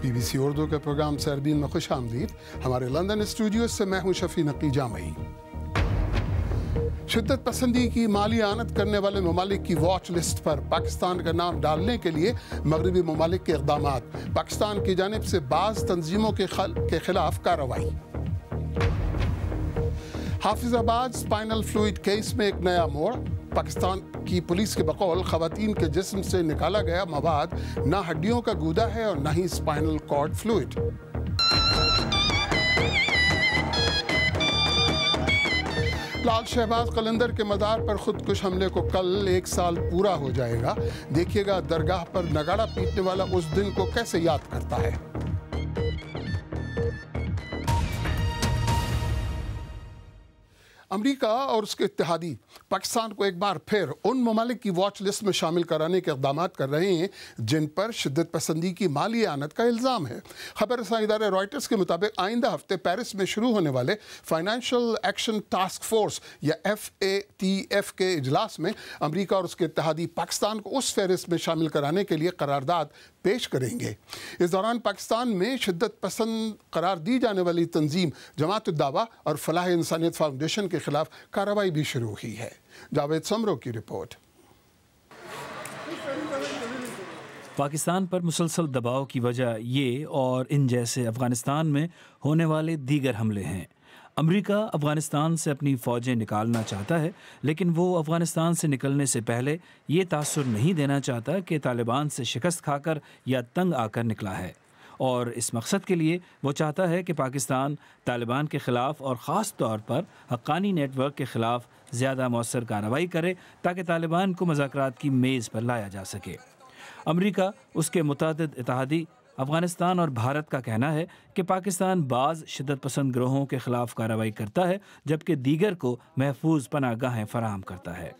BBC Urdu کے programme سربین میں خوش آمدید۔ ہمارے لندن اسٹوڈیو سے میں ہوں شفیع نقی جامعی۔ شدت پسندی کی مالی اعانت کرنے والے ممالک کی واچ لسٹ پر پاکستان کا نام ڈالنے کے لیے مغربی ممالک کے اقدامات، پاکستان کی جانب سے بعض تنظیموں کے خلاف کارروائی۔ حافظ آباد اسپائنل فلوئڈ کیس میں ایک نیا موڑ، پاکستان کی پولیس کے بقول خواتین کے جسم سے نکالا گیا مواد نہ ہڈیوں کا گودا ہے اور نہ ہی اسپائنل کارڈ فلوئڈ۔ لال شہباز قلندر کے مزار پر خودکش حملے کو کل 1 سال پورا ہو جائے گا۔ دیکھیے گا درگاہ پر نگاڑا پیٹنے والا اس دن کو کیسے یاد کرتا ہے۔ امریکہ اور اس کے اتحادی پاکستان کو ایک بار پھر ان ممالک کی واچ لسٹ میں شامل کرانے کے اقدامات کر رہے ہیں جن پر شدت پسندی کی مالی اعانت کا الزام ہے۔ خبر رساں ادارے رائٹرز کے مطابق آئندہ ہفتے پیرس میں شروع ہونے والے فائنینشل ایکشن ٹاسک فورس یا FATF کے اجلاس میں امریکہ اور اس کے اتحادی پاکستان کو اس فہرست میں شامل کرانے کے لیے قرارداد پیش کریں گے۔ اس دوران پاکستان میں شدت پسند قرار دی جانے والی تنظیم جماعت الدعوہ اور فلاح انسانیت فاؤنڈیشن کے خلاف کارروائی بھی شروع ہوئی ہے۔ جاوید سمرو کی رپورٹ۔ پاکستان پر مسلسل دباؤ کی وجہ یہ اور ان جیسے افغانستان میں ہونے والے دیگر حملے ہیں۔ امریکہ افغانستان سے اپنی فوجیں نکالنا چاہتا ہے، لیکن وہ افغانستان سے نکلنے سے پہلے یہ تاثر نہیں دینا چاہتا کہ طالبان سے شکست کھا کر یا تنگ آ کر نکلا ہے، اور اس مقصد کے لیے وہ چاہتا ہے کہ پاکستان طالبان کے خلاف اور خاص طور پر حقانی نیٹ ورک کے خلاف زیادہ مؤثر کارروائی کرے تاکہ طالبان کو مذاکرات کی میز پر لایا جا سکے۔ امریکہ، اس کے متعدد اتحادی، افغانستان اور بھارت کا کہنا ہے کہ پاکستان بعض شدت پسند گروہوں کے خلاف کارروائی کرتا ہے جبکہ دیگر کو محفوظ پناہ گاہیں فراہم کرتا ہے۔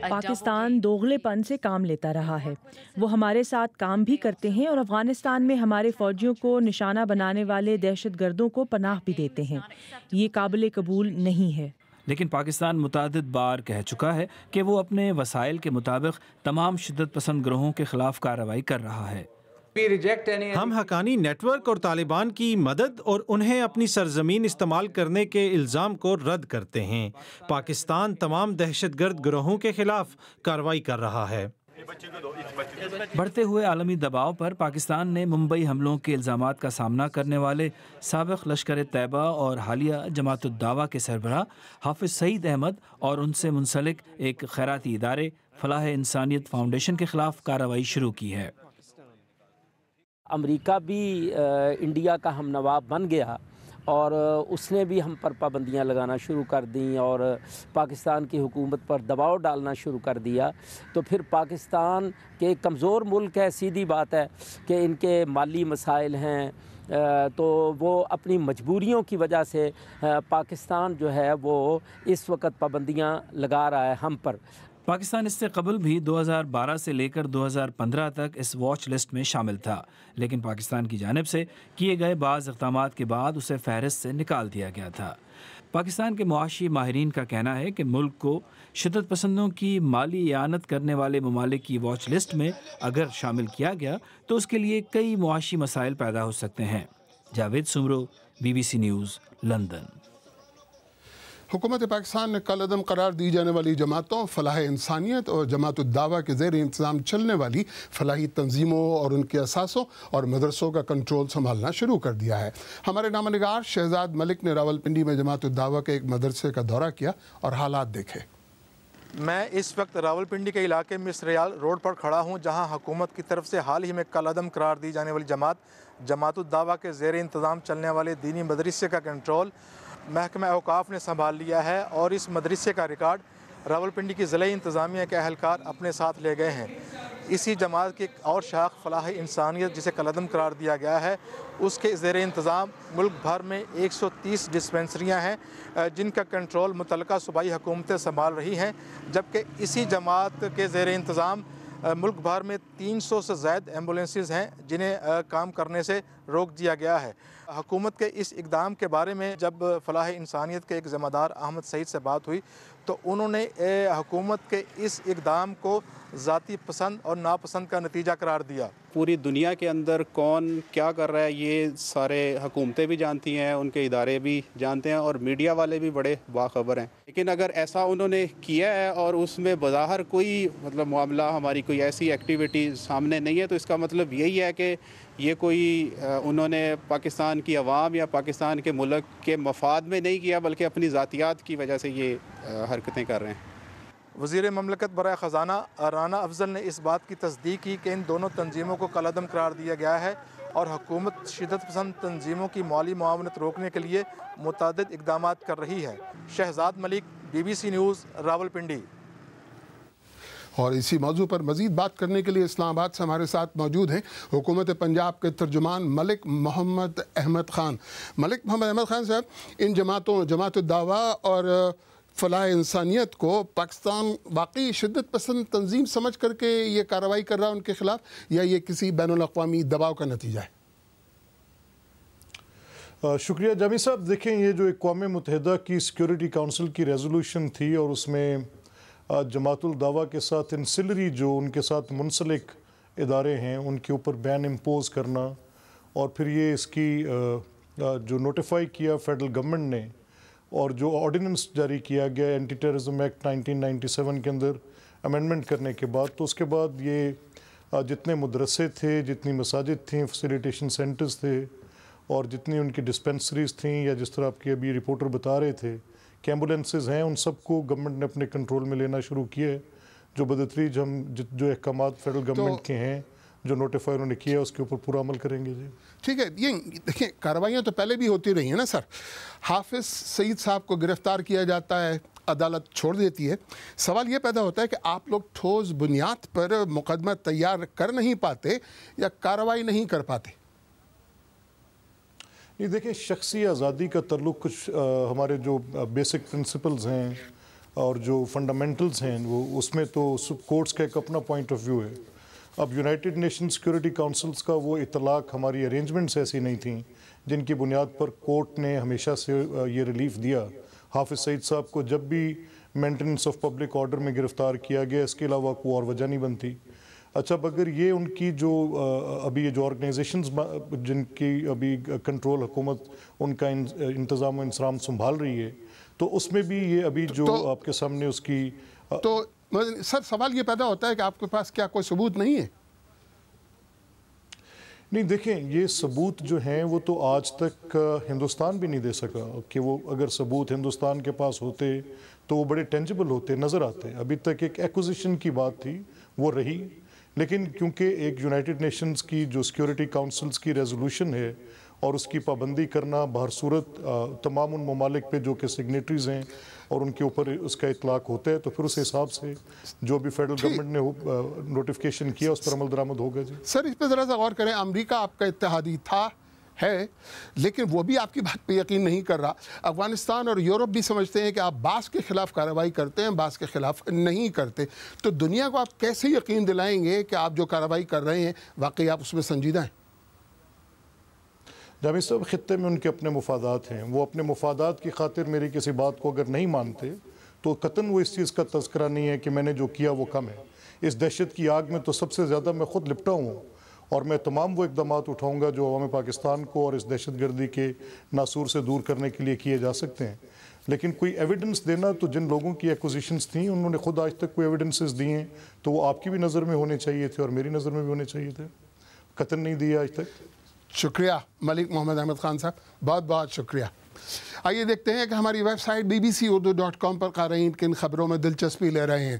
پاکستان دوغلے پن سے کام لیتا رہا ہے۔ وہ ہمارے ساتھ کام بھی کرتے ہیں اور افغانستان میں ہمارے فوجیوں کو نشانہ بنانے والے دہشت گردوں کو پناہ بھی دیتے ہیں۔ یہ قابل قبول نہیں ہے۔ لیکن پاکستان متعدد بار کہہ چکا ہے کہ وہ اپنے وسائل کے مطابق تمام شدت پسند گروہوں کے خلاف کارروائی کر رہا ہے۔ ہم حقانی نیٹ ورک اور طالبان کی مدد اور انہیں اپنی سرزمین استعمال کرنے کے الزام کو رد کرتے ہیں۔ پاکستان تمام دہشت گرد گروہوں کے خلاف کارروائی کر رہا ہے۔ بڑھتے ہوئے عالمی دباؤ پر پاکستان نے ممبئی حملوں کے الزامات کا سامنا کرنے والے سابق لشکر طیبہ اور حالیہ جماعت الدعوہ کے سربراہ حافظ سعید احمد اور ان سے منسلک ایک خیراتی ادارے فلاح انسانیت فاؤنڈیشن کے خلاف کارروائی شروع کی ہے۔ امریکہ بھی انڈیا کا ہم نوا بن گیا اور اس نے بھی ہم پر پابندیاں لگانا شروع کر دیں اور پاکستان کی حکومت پر دباؤ ڈالنا شروع کر دیا، تو پھر پاکستان کے ایک کمزور ملک ہے، سیدھی بات ہے کہ ان کے مالی مسائل ہیں، تو وہ اپنی مجبوریوں کی وجہ سے پاکستان جو ہے وہ اس وقت پابندیاں لگا رہا ہے ہم پر۔ پاکستان اس سے قبل بھی 2012 سے لے کر 2015 تک اس واچ لسٹ میں شامل تھا، لیکن پاکستان کی جانب سے کیے گئے بعض اقدامات کے بعد اسے فہرست سے نکال دیا گیا تھا۔ پاکستان کے معاشی ماہرین کا کہنا ہے کہ ملک کو شدت پسندوں کی مالی اعانت کرنے والے ممالک کی واچ لسٹ میں اگر شامل کیا گیا تو اس کے لیے کئی معاشی مسائل پیدا ہو سکتے ہیں۔ Javed Soomro, BBC news, London. حکومت پاکستان نے کل عدم قرار دی جانے والی جماعتوں فلاح انسانیت اور جماعت الدعوہ کے زیر انتظام چلنے والی فلاحی تنظیموں اور ان کے اثاثوں اور مدرسوں کا کنٹرول سنبھالنا شروع کر دیا ہے۔ ہمارے نامہ نگار شہزاد ملک نے راولپنڈی میں جماعت الدعوہ کے ایک مدرسے کا دورہ کیا اور حالات دیکھے۔ میں اس وقت راولپنڈی کے علاقے میں سریال روڈ پر کھڑا ہوں، جہاں حکومت کی طرف سے حال ہی میں کل عدم قرار دی جانے والی جماعت الدعوہ کے زیر انتظام چلنے والے دینی مدرسے کا کنٹرول محکمہ اوقاف نے سنبھال لیا ہے، اور اس مدرسے کا ریکارڈ راولپنڈی کی ضلعی انتظامیہ کے اہلکار اپنے ساتھ لے گئے ہیں۔ اسی جماعت کی ایک اور شاخ فلاح انسانیت جسے کل عدم قرار دیا گیا ہے، اس کے زیر انتظام ملک بھر میں 130 ڈسپنسریاں ہیں جن کا کنٹرول متعلقہ صوبائی حکومتیں سنبھال رہی ہیں، جبکہ اسی جماعت کے زیر انتظام ملک بھر میں 300 سے زائد ایمبولینسز ہیں جنہیں کام کرنے سے روک دیا گیا ہے۔ حکومت کے اس اقدام کے بارے میں جب فلاح انسانیت کے ایک ذمہ دار احمد سعید سے بات ہوئی تو انہوں نے حکومت کے اس اقدام کو ذاتی پسند اور ناپسند کا نتیجہ قرار دیا۔ پوری دنیا کے اندر کون کیا کر رہا ہے یہ سارے حکومتیں بھی جانتی ہیں، ان کے ادارے بھی جانتے ہیں اور میڈیا والے بھی بڑے باخبر ہیں، لیکن اگر ایسا انہوں نے کیا ہے اور اس میں بظاہر کوئی معاملہ ہماری کوئی ایسی ایکٹیویٹی سامنے نہیں ہے تو اس کا مطلب یہی ہے کہ یہ کوئی انہوں نے پاکستان کی عوام یا پاکستان کے ملک کے مفاد میں نہیں کیا بلکہ اپنی ذاتیات کی وجہ سے یہ حرکتیں کر رہے ہیں۔ وزیر مملکت برائے خزانہ رانا افضل نے اس بات کی تصدیق کی کہ ان دونوں تنظیموں کو کالعدم قرار دیا گیا ہے اور حکومت شدت پسند تنظیموں کی مالی معاونت روکنے کے لیے متعدد اقدامات کر رہی ہے۔ شہزاد ملک، BBC نیوز، راولپنڈی۔ اور اسی موضوع پر مزید بات کرنے کے لیے اسلام آباد سے ہمارے ساتھ موجود ہیں حکومت پنجاب کے ترجمان ملک محمد احمد خان۔ ملک محمد احمد خان صاحب، ان جماعت الدعویٰ اور فلاح انسانیت کو پاکستان واقعی شدت پسند تنظیم سمجھ کر کے یہ کارروائی کر رہا ہے ان کے خلاف، یا یہ کسی بین الاقوامی دباؤ کا نتیجہ ہے؟ شکریہ جامی صاحب۔ دیکھیں، یہ جو اقوام متحدہ کی سیکیورٹی کونسل کی ریزولوشن تھی اور اس میں جماعت الدعویٰ کے ساتھ انسلری جو ان کے ساتھ منسلک ادارے ہیں ان کے اوپر بین امپوز کرنا، اور پھر یہ اس کی جو نوٹیفائی کیا فیڈرل گورنمنٹ نے اور جو آرڈیننس جاری کیا گیا اینٹی ٹیررزم ایکٹ 1997 کے اندر امینڈمنٹ کرنے کے بعد، تو اس کے بعد یہ جتنے مدرسے تھے، جتنی مساجد تھیں، فیسیلیٹیشن سینٹرز تھے اور جتنی ان کی ڈسپینسریز تھیں، یا جس طرح آپ کے ابھی رپورٹر بتا رہے تھے کہ ایمبولینسز ہیں، ان سب کو گورنمنٹ نے اپنے کنٹرول میں لینا شروع کیا ہے۔ جو بدتریج ہم جو احکامات فیڈرل گورنمنٹ کے ہیں جو نوٹیفائی انہوں نے کیا ہے اس کے اوپر پورا عمل کریں گے۔ جی ٹھیک ہے، یہ دیکھیں کارروائیاں تو پہلے بھی ہوتی رہی ہیں نا سر۔ حافظ سعید صاحب کو گرفتار کیا جاتا ہے، عدالت چھوڑ دیتی ہے، سوال یہ پیدا ہوتا ہے کہ آپ لوگ ٹھوس بنیاد پر مقدمہ تیار کر نہیں پاتے یا کارروائی نہیں کر پاتے؟ یہ دیکھیں، شخصی آزادی کا تعلق کچھ ہمارے جو بیسک پرنسپلز ہیں اور جو فنڈامنٹلز ہیں وہ اس میں تو کورٹس کا ایک اپنا پوائنٹ آف ویو ہے۔ اب یونائٹڈ نیشن سیکیورٹی کونسلز کا وہ اطلاق ہماری ارینجمنٹس ایسی نہیں تھیں جن کی بنیاد پر کورٹ نے ہمیشہ سے یہ ریلیف دیا۔ حافظ سعید صاحب کو جب بھی مینٹیننس آف پبلک آرڈر میں گرفتار کیا گیا، اس کے علاوہ کوئی اور وجہ نہیں بنتی۔ اچھا، اگر یہ ان کی جو ابھی یہ جو آرگنائزیشنز جن کی ابھی کنٹرول حکومت ان کا انتظام و انصرام سنبھال رہی ہے، تو اس میں بھی یہ ابھی جو آپ کے سامنے اس کی تو سر سوال یہ پیدا ہوتا ہے کہ آپ کے پاس کیا کوئی ثبوت نہیں ہے؟ نہیں، دیکھیں، یہ ثبوت جو ہیں وہ تو آج تک ہندوستان بھی نہیں دے سکا کہ وہ اگر ثبوت ہندوستان کے پاس ہوتے تو وہ بڑے ٹینجبل ہوتے، نظر آتے۔ ابھی تک ایک ایکوزیشن کی بات تھی، وہ رہی، لیکن کیونکہ ایک یونائٹڈ نیشنز کی جو سیکیورٹی کونسلز کی ریزولوشن ہے اور اس کی پابندی کرنا بہر صورت تمام ان ممالک پہ جو کہ سگنیٹریز ہیں اور ان کے اوپر اس کا اطلاق ہوتا ہے، تو پھر اس حساب سے جو بھی فیڈرل گورنمنٹ نے نوٹیفیکیشن کیا اس پر عمل درآمد ہوگا۔ جی سر، اس پہ ذرا سا غور کریں، امریکہ آپ کا اتحادی تھا، ہے، لیکن وہ بھی آپ کی بات پہ یقین نہیں کر رہا۔ افغانستان اور یورپ بھی سمجھتے ہیں کہ آپ بعض کے خلاف کارروائی کرتے ہیں، بعض کے خلاف نہیں کرتے، تو دنیا کو آپ کیسے یقین دلائیں گے کہ آپ جو کارروائی کر رہے ہیں واقعی آپ اس میں سنجیدہ ہیں؟ جامی صاحب، خطے میں ان کے اپنے مفادات ہیں، وہ اپنے مفادات کی خاطر میری کسی بات کو اگر نہیں مانتے تو قطعاً وہ اس چیز کا تذکرہ نہیں ہے کہ میں نے جو کیا وہ کم ہے۔ اس دہشت کی آگ میں تو سب سے زیادہ میں خود لپٹا ہوں اور میں تمام وہ اقدامات اٹھاؤں گا جو عوام پاکستان کو اور اس دہشت گردی کے ناسور سے دور کرنے کے لیے کیے جا سکتے ہیں۔ لیکن کوئی ایویڈنس دینا، تو جن لوگوں کی ایکوزیشنز تھیں انہوں نے خود آج تک کوئی ایویڈنسز دی ہیں تو وہ آپ کی بھی نظر میں ہونے چاہیے تھے اور میری نظر میں بھی ہونے چاہیے تھے، قطعاً نہیں دیے آج تک۔ شکریہ ملک محمد احمد خان صاحب، بہت بہت شکریہ۔ آئیے دیکھتے ہیں کہ ہماری ویب سائٹ bbc-urdu.com پر قارئین کن خبروں میں دلچسپی لے رہے ہیں۔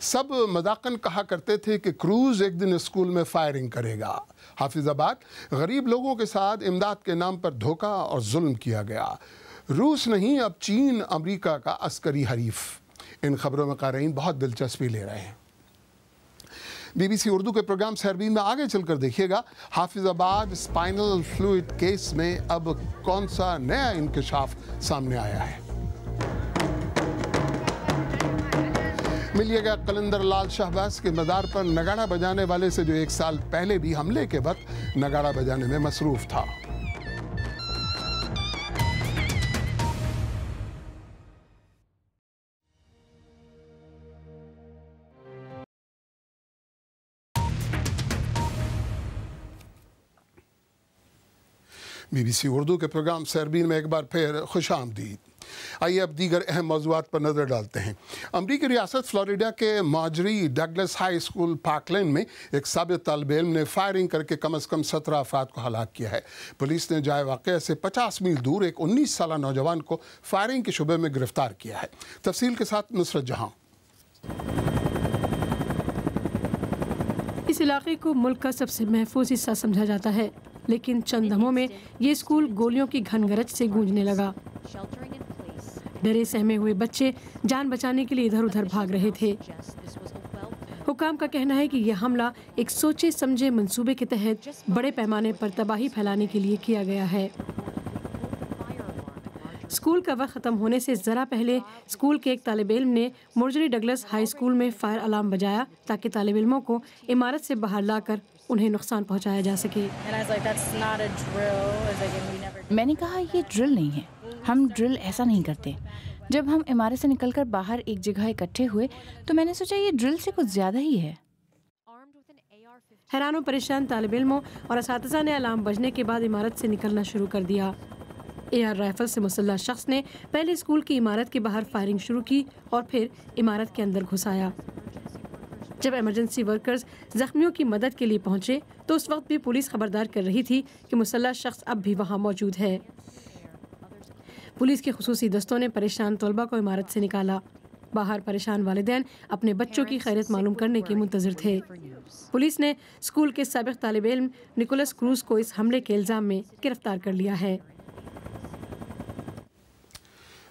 سب مذاقاً کہا کرتے تھے کہ کروز ایک دن اسکول میں فائرنگ کرے گا۔ حافظ آباد، غریب لوگوں کے ساتھ امداد کے نام پر دھوکہ اور ظلم کیا گیا۔ روس نہیں، اب چین امریکہ کا عسکری حریف۔ ان خبروں میں قارئین بہت دلچسپی لے رہے ہیں۔ BBC اردو کے پروگرام سیربین میں آگے چل کر دیکھیے گا، حافظ آباد اسپائنل فلوئڈ کیس میں اب کون سا نیا انکشاف سامنے آیا ہے۔ ملیے گا قلندر لال شہباز کے مزار پر نگاڑا بجانے والے سے جو 1 سال پہلے بھی حملے کے وقت نگاڑا بجانے میں مصروف تھا۔ BBC اردو کے پروگرام سیربین میں ایک بار پھر خوش آمدید۔ آئیے اب دیگر اہم موضوعات پر نظر ڈالتے ہیں۔ امریکی ریاست فلوریڈا کے مارجری ڈگلس ہائی اسکول پارکلینڈ میں ایک سابق طالب علم نے فائرنگ کر کے کم از کم 17 افراد کو ہلاک کیا ہے۔ پولیس نے جائے واقعہ سے 50 میل دور ایک 19 سالہ نوجوان کو فائرنگ کے شبے میں گرفتار کیا ہے۔ تفصیل کے ساتھ نصرت جہاں۔ اس علاقے کو ملک کا سب سے محفوظ حصہ سمجھا جاتا ہے، لیکن چند دموں میں یہ اسکول گولیوں کی گھن گرج سے گونجنے لگا۔ ڈرے سہمے ہوئے بچے جان بچانے کے لیے ادھر ادھر بھاگ رہے تھے۔ حکام کا کہنا ہے کہ یہ حملہ ایک سوچے سمجھے منصوبے کے تحت بڑے پیمانے پر تباہی پھیلانے کے لیے کیا گیا ہے۔ اسکول کا وقت ختم ہونے سے ذرا پہلے اسکول کے ایک طالب علم نے مارجری ڈگلس ہائی اسکول میں فائر الارم بجایا تاکہ طالب علموں کو عمارت سے باہر لا کر انہیں نقصان پہنچایا جا سکے۔ میں نے کہا یہ ڈرل نہیں ہے، ہم ڈرل ایسا نہیں کرتے۔ جب ہم عمارت سے نکل کر باہر ایک جگہ اکٹھے ہوئے تو میں نے سوچا یہ ڈرل سے کچھ زیادہ ہی ہے۔ حیران و پریشان طالب علموں اور اساتذہ نے الارم بجنے کے بعد عمارت سے نکلنا شروع کر دیا۔ AR رائفل سے مسلح شخص نے پہلے اسکول کی عمارت کے باہر فائرنگ شروع کی اور پھر عمارت کے اندر گھس آیا۔ جب ایمرجنسی ورکرز زخمیوں کی مدد کے لیے پہنچے تو اس وقت بھی پولیس خبردار کر رہی تھی کہ مسلح شخص اب بھی وہاں موجود ہے۔ پولیس کے خصوصی دستوں نے پریشان طلبہ کو عمارت سے نکالا۔ باہر پریشان والدین اپنے بچوں کی خیریت معلوم کرنے کے منتظر تھے۔ پولیس نے اسکول کے سابق طالب علم نکولس کروز کو اس حملے کے الزام میں گرفتار کر لیا ہے۔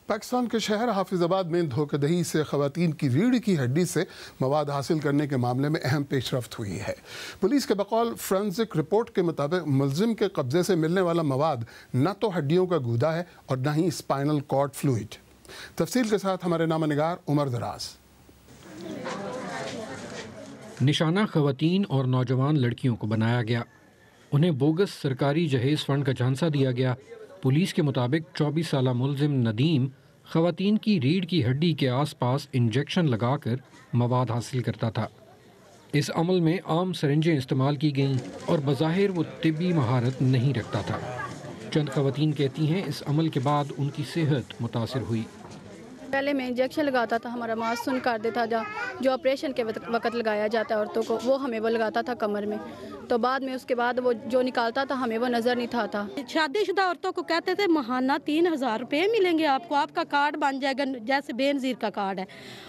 پاکستان کے شہر حافظ آباد میں دھوکہ دہی سے خواتین کی ریڑھ کی ہڈی سے مواد حاصل کرنے کے معاملے میں اہم پیش رفت ہوئی ہے۔ پولیس کے بقول فورنزک رپورٹ کے مطابق ملزم کے قبضے سے ملنے والا مواد نہ تو ہڈیوں کا گودا ہے اور نہ ہی اسپائنل کارڈ فلوئڈ۔ تفصیل کے ساتھ ہمارے نامہ نگار عمر دراز۔ نشانہ خواتین اور نوجوان لڑکیوں کو بنایا گیا، انہیں بوگس سرکاری جہیز فنڈ کا جھانسا دیا گیا۔ پولیس کے مطابق 24 سالہ ملزم ندیم خواتین کی ریڑھ کی ہڈی کے آس پاس انجیکشن لگا کر مواد حاصل کرتا تھا۔ اس عمل میں عام سرنجیں استعمال کی گئیں اور بظاہر وہ طبی مہارت نہیں رکھتا تھا۔ چند خواتین کہتی ہیں اس عمل کے بعد ان کی صحت متاثر ہوئی۔ پہلے میں انجیکشن لگاتا تھا، ہمارا ماس سن کر دیتا تھا، جو آپریشن کے وقت لگایا جاتا ہے عورتوں کو، وہ ہمیں وہ لگاتا تھا کمر میں، تو بعد میں اس کے بعد وہ جو نکالتا تھا ہمیں وہ نظر نہیں تھا۔ شادی شدہ عورتوں کو کہتے تھے ماہانہ 3000 روپے ملیں گے آپ کو، آپ کا کارڈ بن جائے گا جیسے بے نظیر کا کارڈ ہے،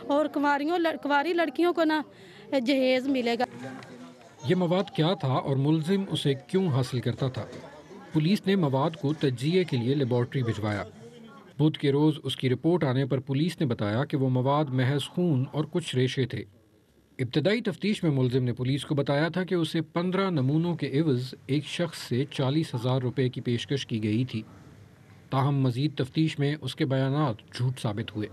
اور کنواری لڑکیوں کو نا جہیز ملے گا۔ یہ مواد کیا تھا اور ملزم اسے کیوں حاصل کرتا تھا؟ پولیس نے مواد کو تجزیے کے لیے لیبارٹری بھجوایا۔ بدھ کے روز اس کی رپورٹ آنے پر پولیس نے بتایا کہ وہ مواد محض خون اور کچھ ریشے تھے۔ ابتدائی تفتیش میں ملزم نے پولیس کو بتایا تھا کہ اسے 15 نمونوں کے عوض ایک شخص سے 40,000 روپے کی پیشکش کی گئی تھی، تاہم مزید تفتیش میں اس کے بیانات جھوٹ ثابت ہوئے۔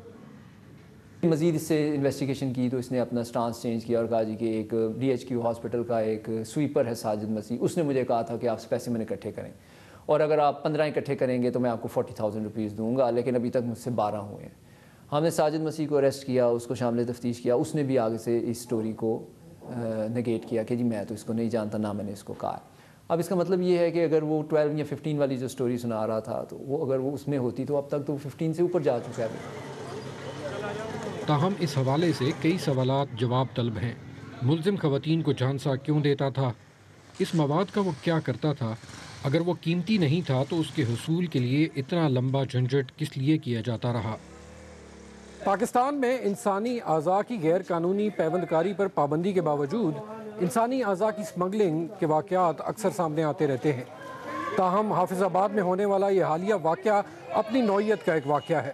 مزید اس سے انویسٹیگیشن کی تو اس نے اپنا سٹانس چینج کیا اور کہا جی کہ ایک DHQ ہاسپٹل کا ایک سویپر ہے ساجد مسیح، اس نے مجھے کہا تھا کہ آپ اسپیسیمن اکٹھے کریں اور اگر آپ 15 اکٹھے کریں گے تو میں آپ کو 40,000 روپیز دوں گا، لیکن ابھی تک مجھ سے 12 ہوئے ہیں۔ ہم نے ساجد مسیح کو اریسٹ کیا، اس کو شامل تفتیش کیا، اس نے بھی آگے سے اس سٹوری کو نگیٹ کیا کہ جی میں تو اس کو نہیں جانتا، نہ میں نے اس کو کہا۔ اب اس کا مطلب یہ ہے کہ اگر وہ 12 یا 15 والی جو سٹوری سنا رہا تھا تو وہ اگر وہ اس میں ہوتی تو اب تک تو 15 سے اوپر جا چکا ہے۔ تاہم اس حوالے سے کئی سوالات جواب طلب ہیں۔ ملزم خواتین کو جھانسا کیوں دیتا تھا؟ اس مواد کا وہ کیا کرتا تھا؟ اگر وہ قیمتی نہیں تھا تو اس کے حصول کے لیے اتنا لمبا جھنجٹ کس لیے کیا جاتا رہا؟ پاکستان میں انسانی اعضاء کی غیر قانونی پیوند کاری پر پابندی کے باوجود انسانی اعضاء کی سمگلنگ کے واقعات اکثر سامنے آتے رہتے ہیں۔ تاہم حافظ آباد میں ہونے والا یہ حالیہ واقعہ اپنی نوعیت کا ایک واقعہ ہے۔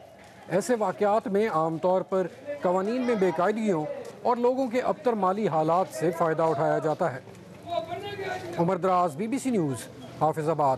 ایسے واقعات میں عام طور پر قوانین میں بے قاعدگیوں اور لوگوں کے ابتر مالی حالات سے فائدہ اٹھایا جاتا ہے۔ عمر دراز، BBC نیوز، حافظ آباد۔